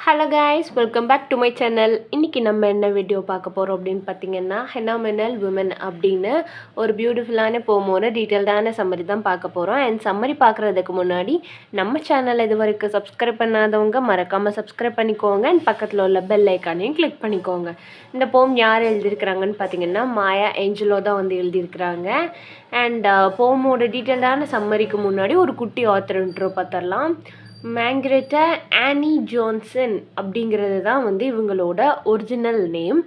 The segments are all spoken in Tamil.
Hello guys, welcome back to my channel. இன்றைக்கி நம்ம என்ன வீடியோ பார்க்க போகிறோம் அப்படின்னு பார்த்தீங்கன்னா, ஹெனாமினல் விமன் அப்படின்னு ஒரு பியூட்டிஃபுல்லான போமோட டீட்டெயில்டான சம்மரி தான் பார்க்க போகிறோம். அண்ட் சம்மரி பார்க்குறதுக்கு முன்னாடி நம்ம சேனல் இது வரைக்கும் சப்ஸ்கிரைப் பண்ணாதவங்க மறக்காமல் சப்ஸ்கிரைப் பண்ணிக்கோங்க. அண்ட் பக்கத்தில் உள்ள பெல் ஐக்கானையும் கிளிக் பண்ணிக்கோங்க. இந்த போம் யார் எழுதியிருக்கிறாங்கன்னு பார்த்தீங்கன்னா, மாயா ஏஞ்சலோ தான் வந்து எழுதியிருக்கிறாங்க. அண்ட் போமோட டீட்டெயில்டான சம்மரிக்கு முன்னாடி ஒரு குட்டி ஆத்தர் இன்ட்ரோ பார்த்துடலாம். மேங்க்ரெட்டா ஆனி ஜான்சன் அப்படிங்கிறது தான் வந்து இவங்களோட ஒரிஜினல் நேம்.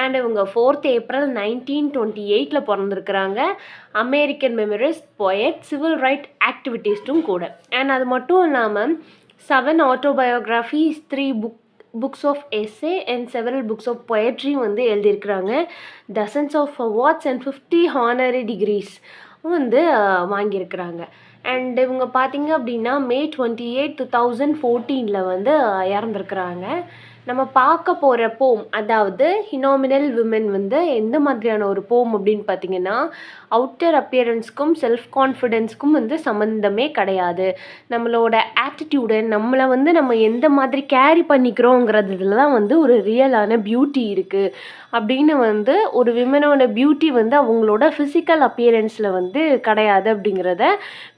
அண்ட் இவங்க 4th April 1928 பிறந்திருக்கிறாங்க. American memoirist, poet, civil right ஆக்டிவிட்டிஸ்ட்டும் கூட. அண்ட் அது மட்டும் இல்லாமல் 7 autobiographies, 3 books of essay and several books of poetry வந்து எழுதியிருக்கிறாங்க. dozens of awards and 50 honorary degrees வந்து வாங்கியிருக்கிறாங்க. அண்ட் இவங்க பார்த்தீங்க அப்படின்னா May 28, 2014 வந்து இறந்துருக்குறாங்க. நம்ம பார்க்க போகிற போம், அதாவது ஹினாமினல் விமன் வந்து எந்த மாதிரியான ஒரு போம் அப்படின்னு பார்த்தீங்கன்னா, அவுட்டர் அப்பியரன்ஸ்க்கும் செல்ஃப் கான்ஃபிடென்ஸ்க்கும் வந்து சம்மந்தமே கிடையாது. நம்மளோட ஆட்டிடியூடு, நம்மளை வந்து நம்ம எந்த மாதிரி கேரி பண்ணிக்கிறோங்கிறதுல தான் வந்து ஒரு ரியலான பியூட்டி இருக்குது. அப்படின்னு வந்து ஒரு விமனோட பியூட்டி வந்து அவங்களோட ஃபிசிக்கல் அப்பியரன்ஸில் வந்து கிடையாது அப்படிங்கிறத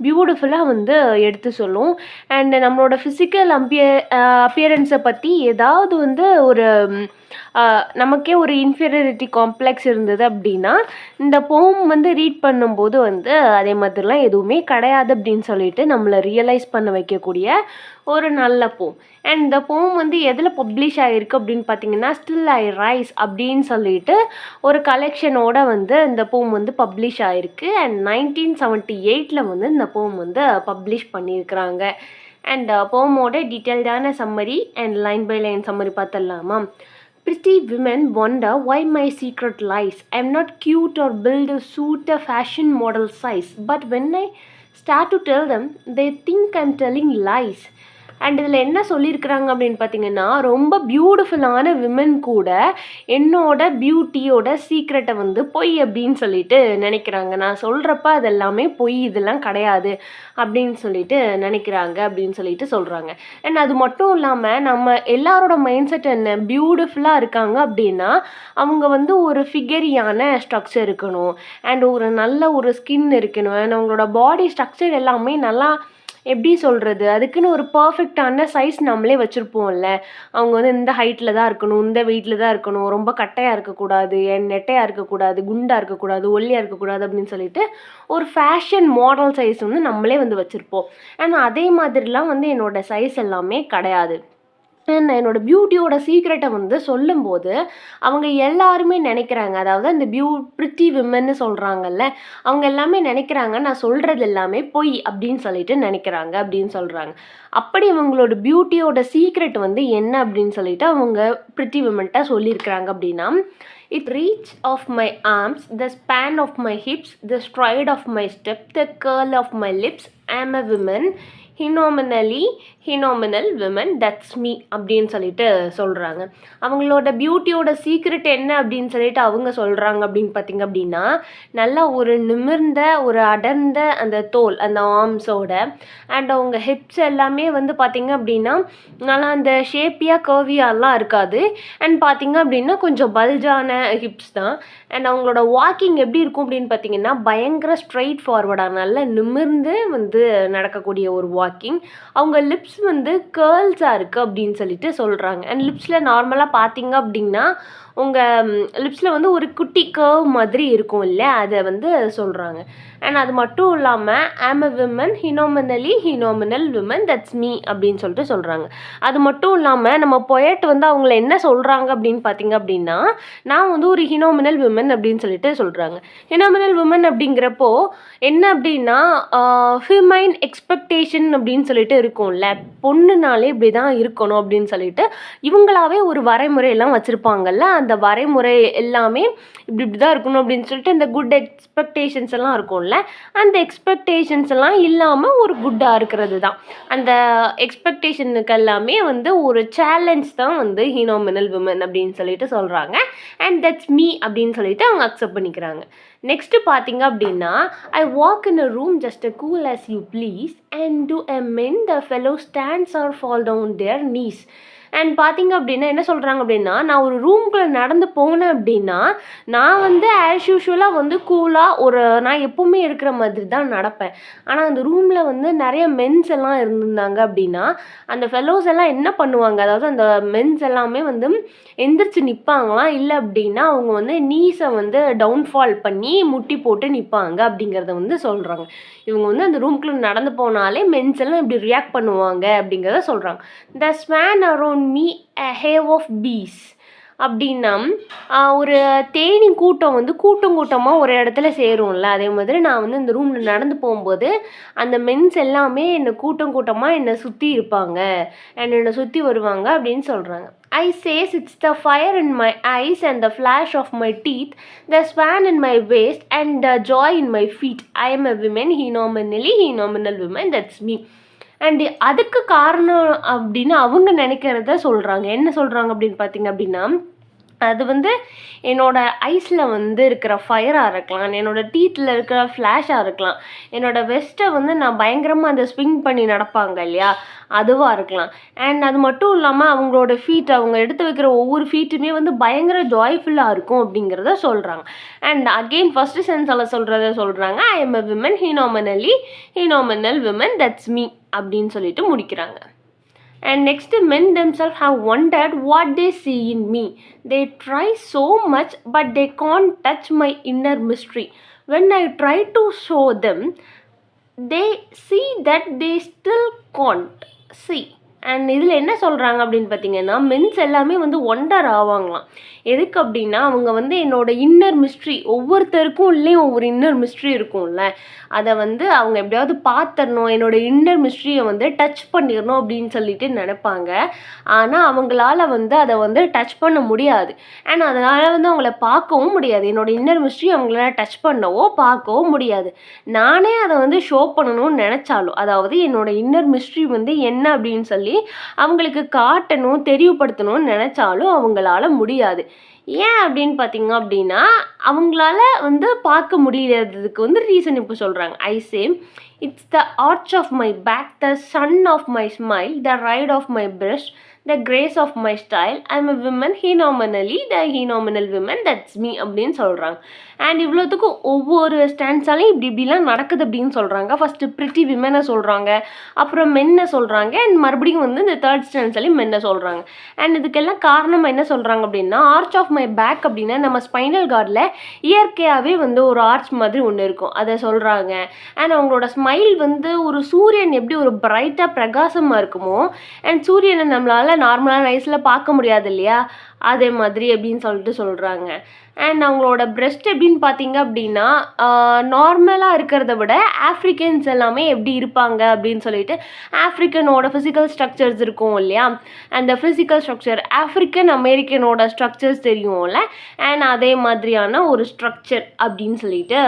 பியூட்டிஃபுல்லாக வந்து எடுத்து சொல்லும். அண்ட் நம்மளோட ஃபிசிக்கல் அப்பியரன்ஸை பற்றி ஏதாவது வந்து ஒரு நமக்கே ஒரு இன்ஃபீரியாரிட்டி காம்ப்ளெக்ஸ் இருந்தது அப்படின்னா, இந்த போம் வந்து ரீட் பண்ணும்போது வந்து அதே மாதிரிலாம் எதுவுமே கிடையாது அப்படின்னு சொல்லிட்டு நம்மளை ரியலைஸ் பண்ண வைக்கக்கூடிய ஒரு நல்ல போம். அண்ட் இந்த போம் வந்து எதில் பப்ளிஷ் ஆகிருக்கு அப்படின்னு பார்த்தீங்கன்னா, ஸ்டில் ஐ ரைஸ் அப்படின்னு சொல்லிட்டு ஒரு கலெக்ஷனோட வந்து இந்த போம் வந்து பப்ளிஷ் ஆகிருக்கு. அண்ட் 1978 வந்து இந்த போம் வந்து பப்ளிஷ் பண்ணியிருக்கிறாங்க. அண்ட் போமோட டீட்டெயில்டான summary and line by line summary பார்த்துடலாமா? Pretty women wonder why my secret lies. I'm not cute or build a suit a fashion model size. But when I start to tell them, they think I'm telling lies. And இதில் என்ன சொல்லியிருக்கிறாங்க அப்படின்னு பார்த்தீங்கன்னா, ரொம்ப பியூட்டிஃபுல்லான விமன் கூட என்னோட பியூட்டியோட சீக்ரெட்டை வந்து பொய் அப்படின்னு சொல்லிட்டு நினைக்கிறாங்க. நான் சொல்கிறப்ப அது எல்லாமே பொய், இதெல்லாம் கிடையாது அப்படின்னு சொல்லிட்டு நினைக்கிறாங்க அப்படின்னு சொல்லிட்டு சொல்கிறாங்க. அண்ட் அது மட்டும் இல்லாமல் நம்ம எல்லாரோட மைண்ட் செட் என்ன, பியூட்டிஃபுல்லாக இருக்காங்க அப்படின்னா அவங்க வந்து ஒரு ஃபிகரியான ஸ்ட்ரக்சர் இருக்கணும். அண்ட் ஒரு நல்ல ஒரு ஸ்கின் இருக்கணும். அண்ட் அவங்களோட பாடி ஸ்ட்ரக்சர் எல்லாமே நல்லா எப்படி சொல்கிறது, அதுக்குன்னு ஒரு பர்ஃபெக்டான சைஸ் நம்மளே வச்சுருப்போம்ல. அவங்க வந்து இந்த ஹைட்டில் தான் இருக்கணும், இந்த வெயிட்டில் தான் இருக்கணும், ரொம்ப கட்டையாக இருக்கக்கூடாது, நெட்டையாக இருக்கக்கூடாது, குண்டாக இருக்கக்கூடாது, ஒல்லியாக இருக்கக்கூடாது அப்படின்னு சொல்லிட்டு ஒரு ஃபேஷன் மாடல் சைஸ் வந்து நம்மளே வந்து வச்சுருப்போம். ஆனால் அதே மாதிரிலாம் வந்து என்னோடய சைஸ் எல்லாமே கிடையாது. என்னோட பியூட்டியோட சீக்ரெட்டை வந்து சொல்லும்போது அவங்க எல்லாருமே நினைக்கிறாங்க, அதாவது அந்த பிரிட்டி விமன்னு சொல்கிறாங்கல்ல, அவங்க எல்லாமே நினைக்கிறாங்க நான் சொல்கிறது எல்லாமே பொய் அப்படின்னு சொல்லிட்டு நினைக்கிறாங்க அப்படின்னு சொல்கிறாங்க. அப்படி அவங்களோட பியூட்டியோட சீக்ரெட் வந்து என்ன அப்படின்னு சொல்லிட்டு அவங்க பிரிட்டி விமன்ட்ட சொல்லியிருக்கிறாங்க அப்படின்னா, it reach of my arms, the span of my hips, the stride of my step, the curl of my lips, I am a woman, phenomenal woman, that's me அப்படின்னு சொல்லிட்டு சொல்கிறாங்க. அவங்களோட பியூட்டியோட சீக்ரெட் என்ன அப்படின்னு சொல்லிட்டு அவங்க சொல்கிறாங்க அப்படின்னு பார்த்தீங்க அப்படின்னா, நல்லா ஒரு நிமிர்ந்த ஒரு அடர்ந்த அந்த தோல், அந்த ஆர்ம்ஸோட அண்ட் அவங்க ஹிப்ஸ் எல்லாமே வந்து பார்த்திங்க அப்படின்னா நல்லா அந்த ஷேப்பியாக கர்வியாலாம் இருக்காது. அண்ட் பார்த்திங்க அப்படின்னா கொஞ்சம் பல்ஜான ஹிப்ஸ் தான். அண்ட் அவங்களோட வாக்கிங் எப்படி இருக்கும் அப்படின்னு பார்த்தீங்கன்னா, பயங்கர ஸ்ட்ரைட் ஃபார்வர்டாக நல்லா நிமிர்ந்து வந்து நடக்கக்கூடிய ஒரு வாக்கிங். அவங்க லிப்ஸ் வந்து கேர்ள்ஸாக இருக்குது அப்படின்னு சொல்லிட்டு சொல்கிறாங்க. அண்ட் லிப்ஸில் நார்மலாக பார்த்தீங்க அப்படின்னா உங்கள் லிப்ஸில் வந்து ஒரு குட்டி கர்வ் மாதிரி இருக்கும் இல்லை, அதை வந்து சொல்கிறாங்க. அண்ட் அது மட்டும் இல்லாமல் am a woman, phenomenal woman, that's me அப்படின்னு சொல்லிட்டு சொல்கிறாங்க. அது மட்டும் இல்லாமல் நம்ம பொயட் வந்து அவங்கள என்ன சொல்கிறாங்க அப்படின்னு பார்த்தீங்க அப்படின்னா, நான் வந்து ஒரு ஹினாமினல் விமன் அப்படின்னு சொல்லிட்டு சொல்கிறாங்க. ஹினாமினல் விமன் அப்படிங்கிறப்போ என்ன அப்படின்னா ஹியூமைன் எக்ஸ்பெக்டேஷன் அப்படின்னு சொல்லிட்டு இருக்கும்ல, பொண்ணுனாலே இப்படி தான் இருக்கணும் அப்படின்னு சொல்லிட்டு இவங்களாவே ஒரு வரைமுறையெல்லாம் வச்சுருப்பாங்கல்ல, அந்த வரைமுறை எல்லாமே இப்படி தான் இருக்கணும் அப்படின்னு சொல்லிட்டு இந்த குட் எக்ஸ்பெக்டேஷன்ஸ் எல்லாம் இருக்கும்ல, அந்த எக்ஸ்பெக்டேஷன்ஸ் எல்லாம் இல்லாமல் ஒரு குட்டாக இருக்கிறது தான். அந்த எக்ஸ்பெக்டேஷனுக்கு எல்லாமே வந்து ஒரு சேலஞ்ச் தான் வந்து ஹினாமினல் விமன் அப்படின்னு சொல்லிட்டு சொல்கிறாங்க. அண்ட் தட்ஸ் மீ அப்படின்னு சொல்லிட்டு அவங்க அக்செப்ட் பண்ணிக்கிறாங்க. நெக்ஸ்ட்டு பார்த்தீங்க அப்படின்னா, I walk in a room just a cool as you please and do a men the fellow stands or fall down their knees. And பார்த்தீங்க அப்படின்னா என்ன சொல்கிறாங்க அப்படின்னா, நான் ஒரு ரூம்குள்ளே நடந்து போனேன் அப்படின்னா நான் வந்து ஆஸ் யூஷுவலாக வந்து கூலாக நான் எப்போவுமே இருக்கிற மாதிரி தான் நடப்பேன். ஆனால் அந்த ரூமில் வந்து நிறைய மென்ஸ் எல்லாம் இருந்திருந்தாங்க அப்படின்னா அந்த ஃபெலோஸ் எல்லாம் என்ன பண்ணுவாங்க, அதாவது அந்த மென்ஸ் எல்லாமே வந்து எந்திரிச்சு நிற்பாங்களாம். இல்லை அப்படின்னா அவங்க வந்து நீஸை வந்து டவுன்ஃபால் பண்ணி முட்டி போட்டு நிற்பாங்க அப்படிங்கிறத வந்து சொல்கிறாங்க. இவங்க வந்து அந்த ரூம்குள்ளே நடந்து போனாலே மென்ஸ் எல்லாம் இப்படி ரியாக்ட் பண்ணுவாங்க அப்படிங்கிறத சொல்கிறாங்க. The swarm around me a hive of bees அப்படின்னா ஒரு தேனி கூட்டம் வந்து கூட்டமாக ஒரு இடத்துல சேரும்ல, அதே மாதிரி நான் வந்து இந்த ரூமில் நடந்து போகும்போது அந்த மென்ஸ் எல்லாமே என்னை கூட்டமாக என்னை சுற்றி இருப்பாங்க, என்னை சுற்றி வருவாங்க அப்படின்னு சொல்கிறாங்க. I says it's the fire in my eyes and the flash of my teeth, the swan in my waist and the joy in my feet. I am a woman, phenomenal woman, that's me. And அதுக்கு காரணம் அப்படின்னு அவங்க நினைக்கிறத சொல்கிறாங்க. என்ன சொல்கிறாங்க அப்படின்னு பார்த்தீங்க அப்படின்னா, அது வந்து என்னோடய ஐஸில் வந்து இருக்கிற ஃபயராக இருக்கலாம், என்னோடய டீத்தில் இருக்கிற ஃப்ளாஷாக இருக்கலாம், என்னோடய வெஸ்ட்டை வந்து நான் பயங்கரமாக அந்த ஸ்விங் பண்ணி நடப்பாங்க இல்லையா, அதுவாக இருக்கலாம். அண்ட் அது மட்டும் இல்லாமல் அவங்களோட ஃபீட், அவங்க எடுத்து வைக்கிற ஒவ்வொரு ஃபீட்டுமே வந்து பயங்கர ஜாய்ஃபுல்லாக இருக்கும் அப்படிங்கிறத சொல்கிறாங்க. அண்ட் அகெயின் ஃபஸ்ட்டு சென்ஸில் சொல்கிறாங்க, I am a woman, phenomenal women, that's me அப்படின்னு சொல்லிட்டு முடிக்கிறாங்க. And next, men themselves have wondered what they see in me. They try so much, but they can't touch my inner mystery. When I try to show them, they see that they still can't see. And இதில் என்ன சொல்கிறாங்க அப்படின்னு பார்த்தீங்கன்னா, மென்ஸ் எல்லாமே வந்து ஒண்டர் ஆவாங்களாம். எதுக்கு அப்படின்னா, அவங்க வந்து என்னோட இன்னர் மிஸ்ட்ரி, ஒவ்வொருத்தருக்கும் உள்ளேயும் ஒவ்வொரு இன்னர் மிஸ்ட்ரி இருக்கும்ல, அதை வந்து அவங்க எப்படியாவது பார்த்துடணும், என்னோட இன்னர் மிஸ்ட்ரியை வந்து டச் பண்ணிடணும் அப்படின்னு சொல்லிட்டு நினைப்பாங்க. ஆனால் அவங்களால வந்து அதை வந்து டச் பண்ண முடியாது. அண்ட் அதனால் வந்து அவங்கள பார்க்கவும் முடியாது. என்னோட இன்னர் மிஸ்ட்ரி அவங்களால டச் பண்ணவோ பார்க்கவோ முடியாது. நானே அதை வந்து ஷோ பண்ணணும்னு நினச்சாலும், அதாவது என்னோட இன்னர் மிஸ்ட்ரி வந்து என்ன அப்படின்னு சொல்லி அவங்களுக்கு காட்டணும், தெரியப்படுத்தணும்னு நினைச்சாலும் அவங்களால முடியாது. ஏன் அப்படின்னு பார்த்தீங்க அப்படின்னா, அவங்களால வந்து பார்க்க முடியாததுக்கு வந்து ரீசன் இப்போ சொல்கிறாங்க. I say it's the arch of my back, the sun of my smile, the ride of my breast, the grace of my style, I am a woman, phenomenal women, that's me அப்படின்னு சொல்கிறாங்க. அண்ட் இவ்வளோத்துக்கும் ஒவ்வொரு ஸ்டாண்ட்ஸாலையும் இப்படிலாம் நடக்குது அப்படின்னு சொல்கிறாங்க. ஃபஸ்ட்டு ப்ரிட்டி விமனை சொல்கிறாங்க, அப்புறம் மென்னை சொல்கிறாங்க, அண்ட் மறுபடியும் வந்து இந்த தேர்ட் ஸ்டாண்ட்ஸாலையும் மென்னை சொல்கிறாங்க. அண்ட் இதுக்கெல்லாம் காரணம் என்ன சொல்கிறாங்க அப்படின்னா, ஆர்ச் ஆஃப் மை பேக் அப்படின்னா நம்ம ஸ்பைனல் கார்டில் இயற்கையாகவே வந்து ஒரு ஆர்ச் மாதிரி ஒன்று இருக்கும், அதை சொல்கிறாங்க. அண்ட் அவங்களோட ஸ்மைல் வந்து ஒரு சூரியன் எப்படி ஒரு பிரைட்டாக பிரகாசமாக இருக்குமோ, அண்ட் சூரியனை நம்மளால் நார்மலான ஐஸில் பார்க்க முடியாது இல்லையா, அதே மாதிரி அப்படின்னு சொல்லிட்டு சொல்கிறாங்க. அண்ட் அவங்களோட பிரெஸ்ட் எப்படின்னு பார்த்தீங்க அப்படின்னா, நார்மலாக இருக்கிறத விட ஆஃப்ரிக்கன்ஸ் எல்லாமே எப்படி இருப்பாங்க அப்படின்னு சொல்லிட்டு, ஆஃப்ரிக்கனோட ஃபிசிக்கல் ஸ்ட்ரக்சர்ஸ் இருக்கும் இல்லையா, அந்த ஃபிசிக்கல் ஸ்ட்ரக்சர் ஆஃப்ரிக்கன் அமெரிக்கனோட ஸ்ட்ரக்சர்ஸ் தெரியும்ல, அண்ட் அதே மாதிரியான ஒரு ஸ்ட்ரக்சர் அப்படின்னு சொல்லிட்டு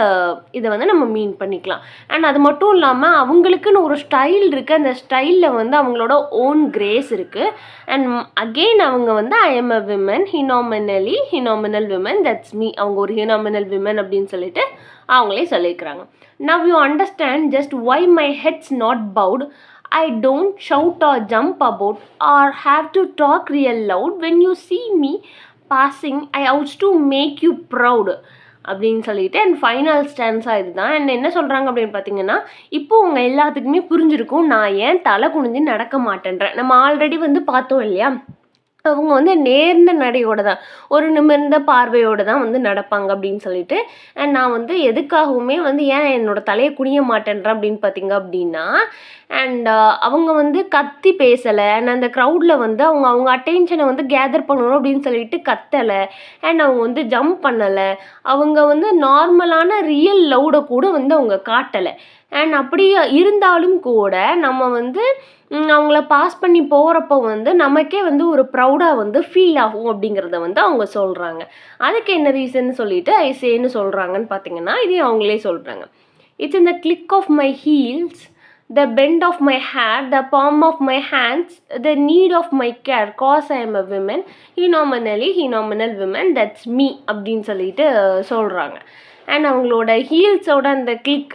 இதை வந்து நம்ம மீன் பண்ணிக்கலாம். அண்ட் அது மட்டும் இல்லாமல் அவங்களுக்குன்னு ஒரு ஸ்டைல் இருக்குது, அந்த ஸ்டைலில் வந்து அவங்களோட ஓன் கிரேஸ் இருக்குது. அண்ட் அகெயின் அவங்க வந்து I am a women, phenomenal women, that's me, அவங்க ஒரு ஹீனோமினல் விமன் அப்படின்னு சொல்லிட்டு அவங்களே சொல்லியிருக்கிறாங்க. Now you understand just why my head's not bowed, I don't shout or jump about or have to talk real loud. When you see me passing, I ought to make you proud அப்படின்னு சொல்லிட்டு. அண்ட் ஃபைனல் ஸ்டான்ஸாக இதுதான். அண்ட் என்ன சொல்கிறாங்க அப்படின்னு பார்த்தீங்கன்னா, இப்போ உங்கள் எல்லாத்துக்குமே புரிஞ்சிருக்கும் நான் ஏன் தலை குனிஞ்சு நடக்க மாட்டேன்றேன். நம்ம ஆல்ரெடி வந்து பார்த்தோம் இல்லையா, அவங்க வந்து நேர்ந்த நடையோடு தான், ஒரு நிமிர்ந்த பார்வையோடு தான் வந்து நடப்பாங்க அப்படின்னு சொல்லிட்டு. அண்ட் நான் வந்து எதுக்காகவுமே வந்து ஏன் என்னோடய தலையை குனிய மாட்டேன்றேன் அப்படின்னு பார்த்தீங்க அப்படின்னா, அண்ட் அவங்க வந்து கத்தி பேசலை, அண்ட் அந்த க்ரௌடில் வந்து அவங்க அட்டென்ஷனை வந்து கேதர் பண்ணணும் அப்படின்னு சொல்லிட்டு கத்தலை, அண்ட் அவங்க வந்து ஜம்ப் பண்ணலை, அவங்க வந்து நார்மலான ரியல் லவுடை கூட வந்து அவங்க காட்டலை. அண்ட் அப்படி இருந்தாலும் கூட நம்ம வந்து அவங்கள பாஸ் பண்ணி போகிறப்போ வந்து நமக்கே வந்து ஒரு ப்ரௌடாக வந்து ஃபீல் ஆகும் அப்படிங்கிறத வந்து அவங்க சொல்கிறாங்க. அதுக்கு என்ன ரீசன் சொல்லிட்டு ஐசேன்னு சொல்கிறாங்கன்னு பார்த்தீங்கன்னா, இதையும் அவங்களே சொல்கிறாங்க. It's in the click of my heels, the bend of my hair, the palm of my hands, the need of my care, cause I am a woman, phenomenal woman, that's me அப்படின்னு சொல்லிட்டு சொல்கிறாங்க. அண்ட் அவங்களோட ஹீல்ஸோட அந்த கிளிக்,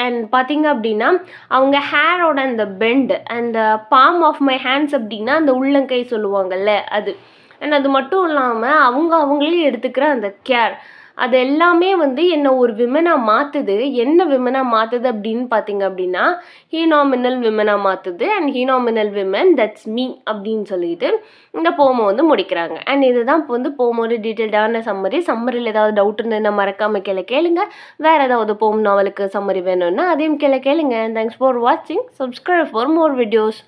அண்ட் பார்த்தீங்க அப்படின்னா அவங்க ஹேரோட அந்த பெண்ட் அந்த பாம் ஆஃப் மை ஹேண்ட்ஸ் அப்படின்னா அந்த உள்ளங்கை சொல்லுவாங்கல்ல அது. அண்ட் அது மட்டும் இல்லாமல் அவங்களே எடுத்துக்கிற அந்த கேர் அது எல்லாமே வந்து என்னை ஒரு விமனாக மாற்றுது. என்ன விமனாக மாற்றுது அப்படின்னு பார்த்தீங்க அப்படின்னா ஹீனாமினல் விமனாக மாற்றுது. அண்ட் ஹீனாமினல் விமன் தட்ஸ் மீ அப்படின்னு சொல்லிட்டு இந்த போமோ வந்து முடிக்கிறாங்க. அண்ட் இதுதான் இப்போ வந்து போமோட டீட்டெயில்டான சம்மரியில் ஏதாவது டவுட் இருந்ததுன்னா மறக்காமல் கேளுங்க. வேறு ஏதாவது போம் நாவலுக்கு சம்மரி வேணும்னா அதையும் கேளுங்க. தேங்க்ஸ் ஃபார் வாட்சிங். Subscribe for more videos.